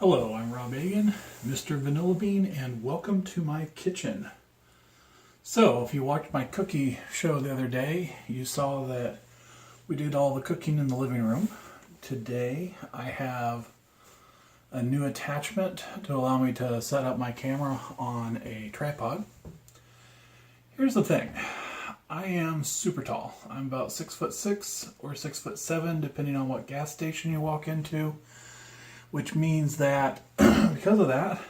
Hello, I'm Rob Agan, Mr. Vanilla Bean, and welcome to my kitchen. So, if you watched my cookie show the other day, you saw that we did all the cooking in the living room. Today, I have a new attachment to allow me to set up my camera on a tripod. Here's the thing. I am super tall. I'm about 6'6" or 6'7", depending on what gas station you walk into. Which means that because of that,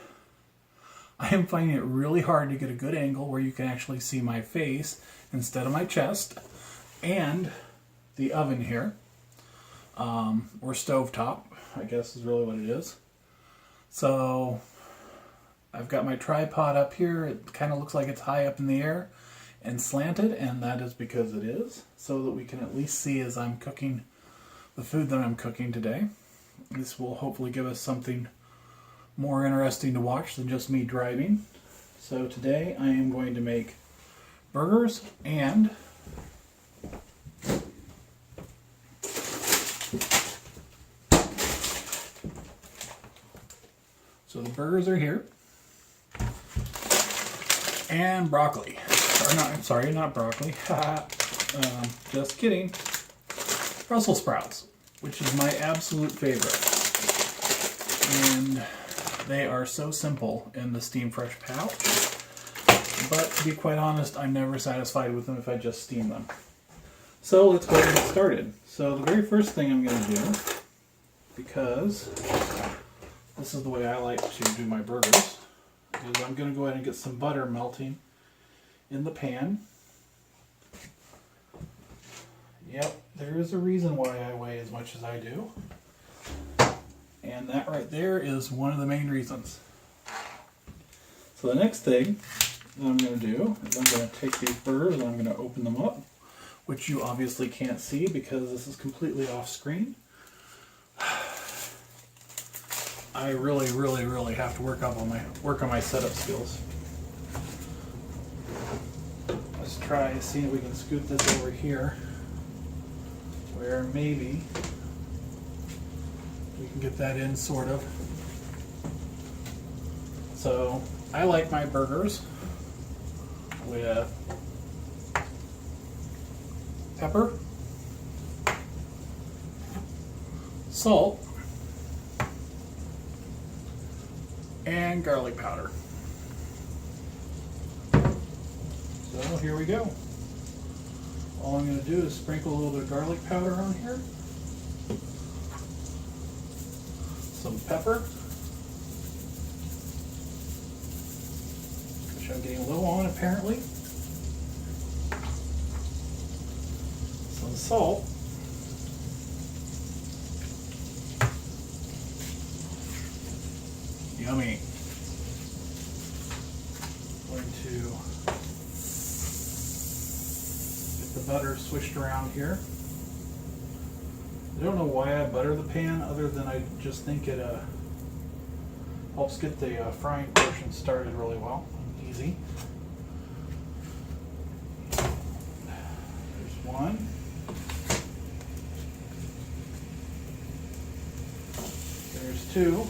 I am finding it really hard to get a good angle where you can actually see my face instead of my chest and the oven here, or stovetop, I guess is really what it is. So I've got my tripod up here. It kind of looks like it's high up in the air and slanted, and that is because it is, so that we can at least see as I'm cooking the food that I'm cooking today. This will hopefully give us something more interesting to watch than just me driving. So today I am going to make burgers and so the burgers are here and broccoli. Or not, I'm sorry, not broccoli. Just kidding. Brussels sprouts, which is my absolute favorite. And they are so simple in the Steam Fresh pouch. But to be quite honest, I'm never satisfied with them if I just steam them. So let's go ahead and get started. So the very first thing I'm going to do, because this is the way I like to do my burgers, is I'm going to go ahead and get some butter melting in the pan. Yep, there is a reason why I weigh as much as I do. And that right there is one of the main reasons. So the next thing that I'm going to do is I'm going to take these burgers and I'm going to open them up, which you obviously can't see because this is completely off screen. I really have to work on my setup skills. Let's try and see if we can scoot this over here, where maybe we can get that in, sort of. So I like my burgers with pepper, salt, and garlic powder. So here we go. All I'm going to do is sprinkle a little bit of garlic powder on here, some pepper, which I'm getting low on apparently, some salt, yummy. Going to the butter switched around here. I don't know why I butter the pan, other than I just think it helps get the frying portion started really well and easy. There's one. There's two.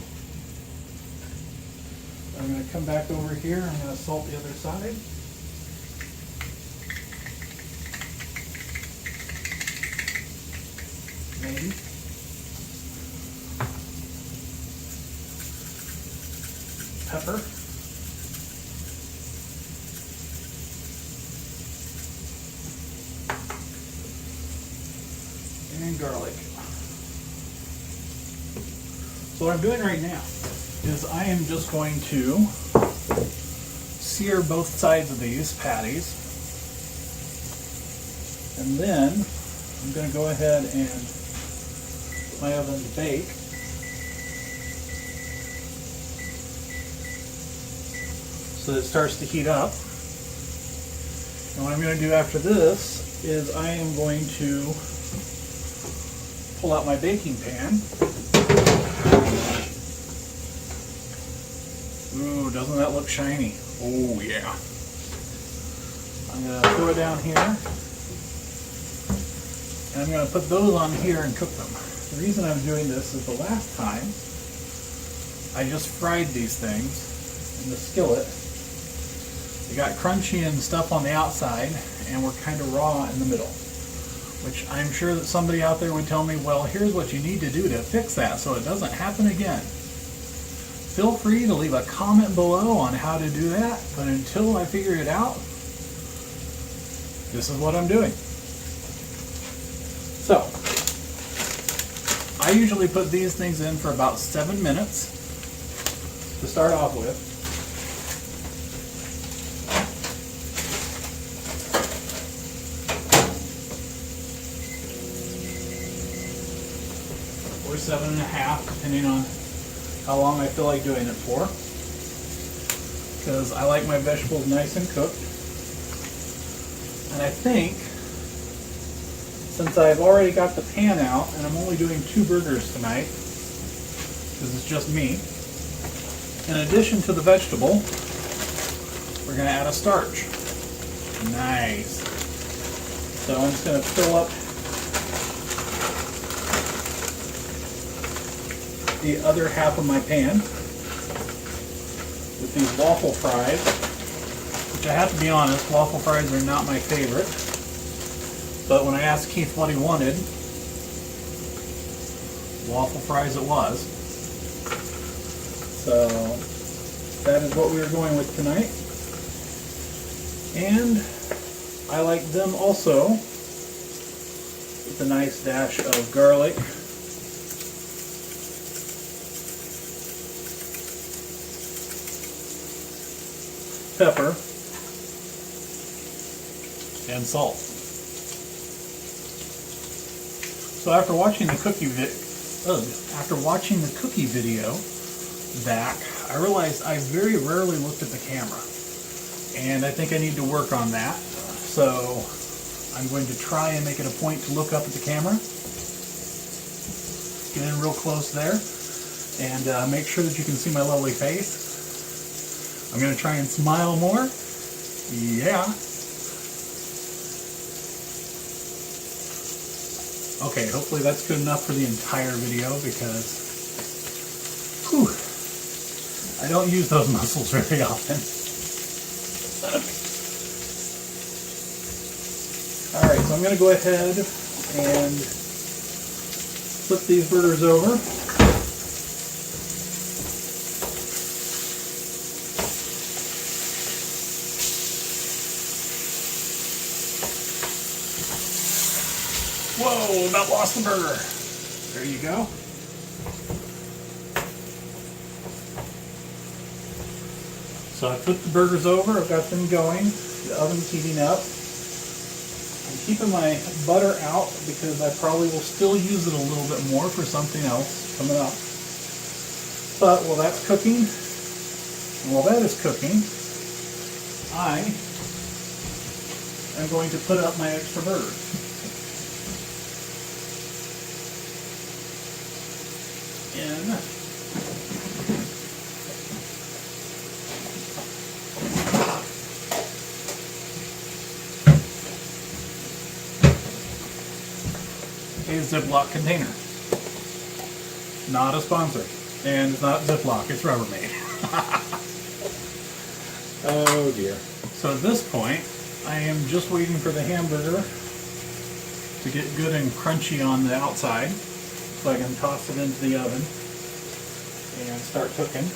I'm going to come back over here. I'm going to salt the other side. Maybe. Pepper. And garlic. So what I'm doing right now is I am just going to sear both sides of these patties. And then I'm going to go ahead and my oven to bake. So that it starts to heat up. And what I'm going to do after this is I am going to pull out my baking pan. Ooh, doesn't that look shiny? Oh yeah. I'm going to throw it down here. And I'm going to put those on here and cook them. The reason I'm doing this is the last time I just fried these things in the skillet. They got crunchy and stuff on the outside and were kind of raw in the middle, which I'm sure that somebody out there would tell me, well, here's what you need to do to fix that so it doesn't happen again. Feel free to leave a comment below on how to do that, but until I figure it out, this is what I'm doing. So, I usually put these things in for about 7 minutes to start off with. Or 7.5, depending on how long I feel like doing it for. Because I like my vegetables nice and cooked. And I think, since I've already got the pan out, and I'm only doing 2 burgers tonight, because it's just me, in addition to the vegetable, we're going to add a starch. Nice. So I'm just going to fill up the other half of my pan with these waffle fries, which I have to be honest, waffle fries are not my favorite. But when I asked Keith what he wanted, waffle fries it was. So that is what we are going with tonight. And I like them also with a nice dash of garlic, pepper, and salt. So after watching the cookie video back, I realized I very rarely looked at the camera, and I think I need to work on that. So I'm going to try and make it a point to look up at the camera, get in real close there, and make sure that you can see my lovely face. I'm going to try and smile more. Yeah. Okay, hopefully that's good enough for the entire video, because whew, I don't use those muscles very often. Alright, so I'm going to go ahead and flip these burgers over. Whoa, about lost the burger. There you go. So I put the burgers over, I've got them going, the oven's heating up. I'm keeping my butter out because I probably will still use it a little bit more for something else coming up. But while that's cooking, and while that is cooking, I am going to put up my extra burgers. In a Ziploc container. Not a sponsor. And it's not Ziploc, it's Rubbermaid. Oh dear. So at this point, I am just waiting for the hamburger to get good and crunchy on the outside, so I can toss it into the oven and start cooking.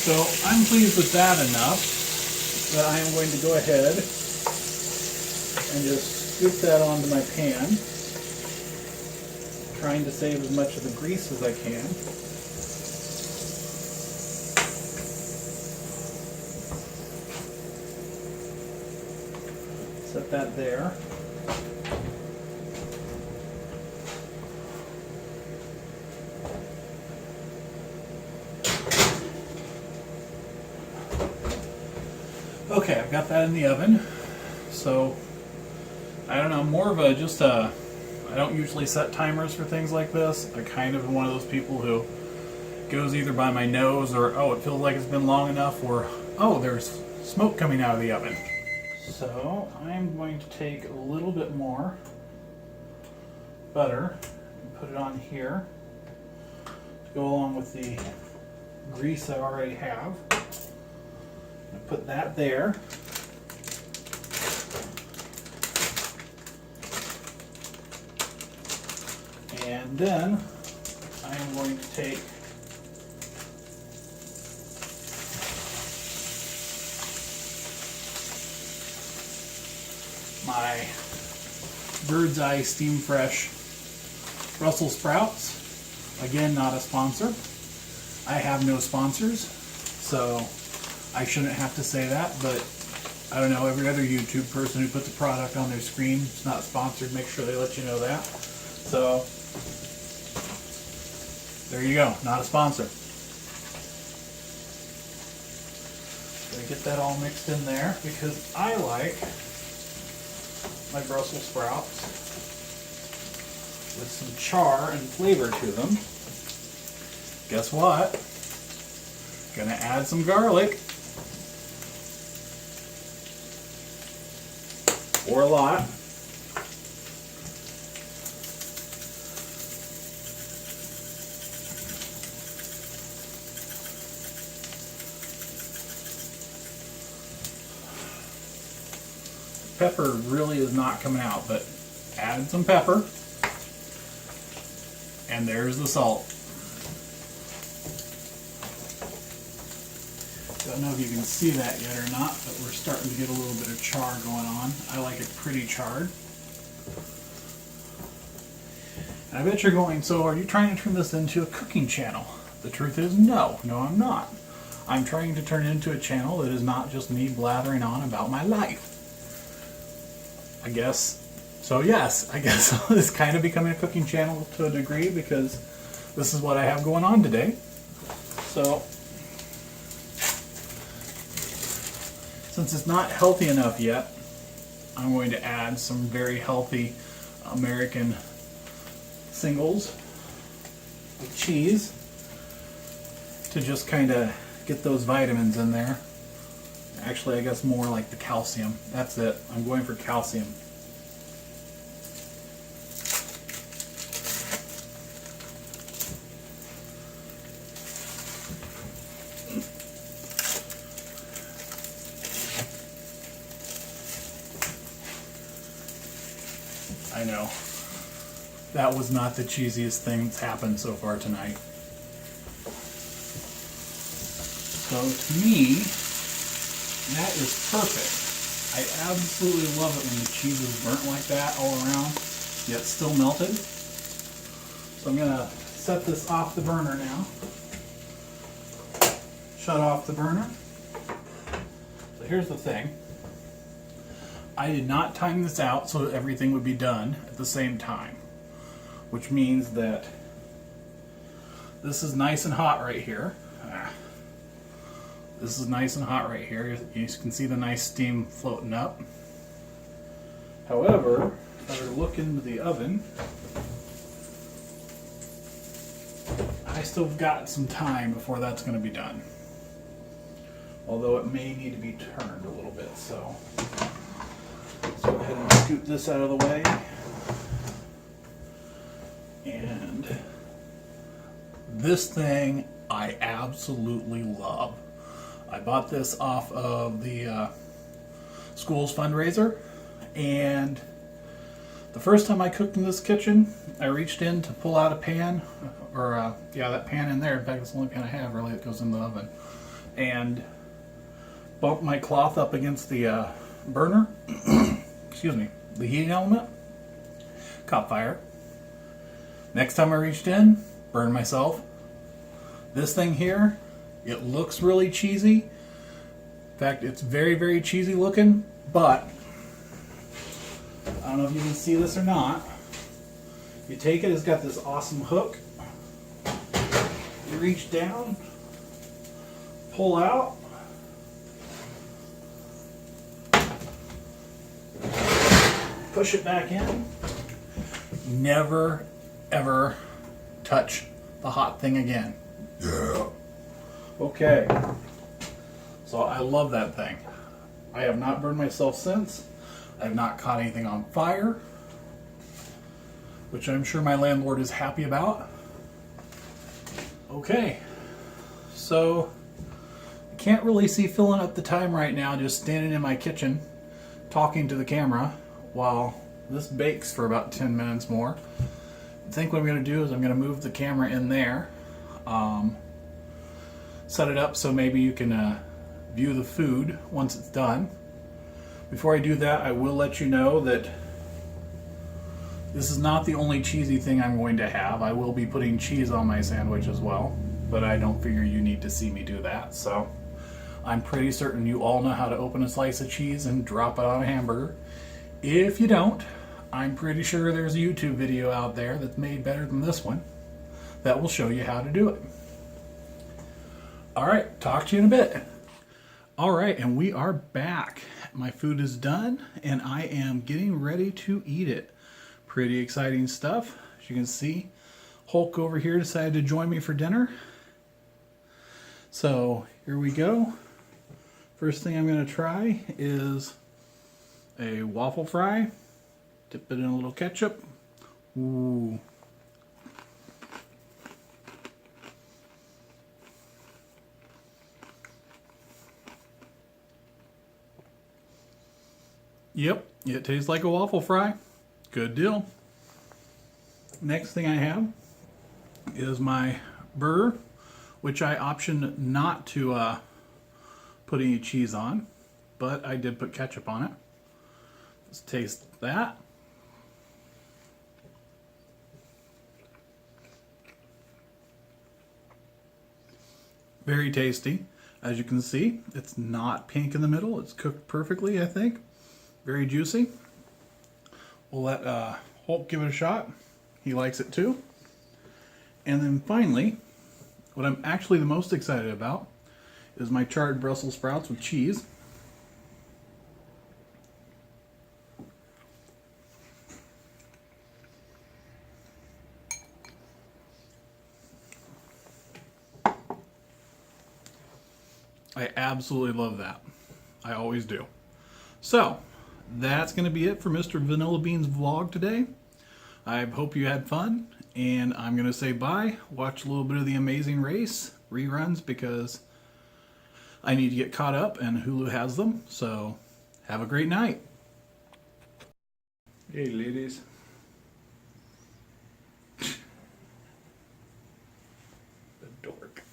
So I'm pleased with that enough that I am going to go ahead and just scoop that onto my pan, trying to save as much of the grease as I can. Set that there. Okay, I've got that in the oven. So I don't know, more of a just a I don't usually set timers for things like this. I kind of am one of those people who goes either by my nose or, oh, it feels like it's been long enough, or, oh, there's smoke coming out of the oven. So I'm going to take a little bit more butter and put it on here to go along with the grease I already have. Put that there. And then I am going to take my Bird's Eye Steam Fresh Brussels sprouts. Again, not a sponsor. I have no sponsors, so I shouldn't have to say that, but I don't know, every other YouTube person who puts a product on their screen, it's not sponsored, make sure they let you know that. So, there you go, not a sponsor. Gonna get that all mixed in there because I like my Brussels sprouts with some char and flavor to them. Guess what? Gonna add some garlic. Or a lot. Pepper really is not coming out, but add some pepper. And there's the salt. Don't know if you can see that yet or not, but we're starting to get a little bit of char going on. I like it pretty charred. And I bet you're going, so are you trying to turn this into a cooking channel? The truth is no, I'm not. I'm trying to turn it into a channel that is not just me blathering on about my life. I guess, so yes, I guess it's kind of becoming a cooking channel to a degree because this is what I have going on today. So, since it's not healthy enough yet, I'm going to add some very healthy American singles of cheese to just kind of get those vitamins in there. Actually, I guess more like the calcium. That's it. I'm going for calcium. I know. That was not the cheesiest thing that's happened so far tonight. So to me, that is perfect. I absolutely love it when the cheese is burnt like that all around, yet still melted. So I'm going to set this off the burner now. Shut off the burner. So here's the thing. I did not time this out so that everything would be done at the same time, which means that this is nice and hot right here. This is nice and hot right here. You can see the nice steam floating up. However, if I were to look into the oven, I still got some time before that's going to be done. Although it may need to be turned a little bit, so let's go ahead and scoop this out of the way. And this thing I absolutely love. I bought this off of the school's fundraiser, and the first time I cooked in this kitchen, I reached in to pull out a pan, or that pan in there. In fact, it's the only pan I have really that goes in the oven, and bumped my cloth up against the burner. Excuse me, the heating element. Caught fire. Next time I reached in, burned myself. This thing here, it looks really cheesy. In fact, it's very, very cheesy looking, but I don't know if you can see this or not. You take it, it's got this awesome hook. You reach down, pull out, push it back in, Never, ever touch the hot thing again. Yeah. Okay. So I love that thing. I have not burned myself since. I have not caught anything on fire, which I'm sure my landlord is happy about. Okay. So I can't really see filling up the time right now, just standing in my kitchen talking to the camera while this bakes for about 10 minutes more. I think what I'm going to do is I'm going to move the camera in there, set it up so maybe you can view the food once it's done. Before I do that, I will let you know that this is not the only cheesy thing I'm going to have. I will be putting cheese on my sandwich as well, but I don't figure you need to see me do that. So I'm pretty certain you all know how to open a slice of cheese and drop it on a hamburger. If you don't, I'm pretty sure there's a YouTube video out there that's made better than this one that will show you how to do it. All right, talk to you in a bit. All right, and we are back. My food is done, and I am getting ready to eat it. Pretty exciting stuff. As you can see, Hulk over here decided to join me for dinner. So here we go. First thing I'm going to try is a waffle fry. Dip it in a little ketchup. Ooh. Yep, it tastes like a waffle fry. Good deal. Next thing I have is my burger, which I optioned not to put any cheese on, but I did put ketchup on it. Let's taste that. Very tasty. As you can see, it's not pink in the middle. It's cooked perfectly, I think. Very juicy. We'll let Hulk give it a shot. He likes it too. And then finally, what I'm actually the most excited about is my charred Brussels sprouts with cheese. I absolutely love that. I always do. So, that's going to be it for Mr. Vanilla Bean's vlog today. I hope you had fun, and I'm going to say bye. Watch a little bit of The Amazing Race reruns because I need to get caught up, and Hulu has them. So, have a great night. Hey, ladies. The dork.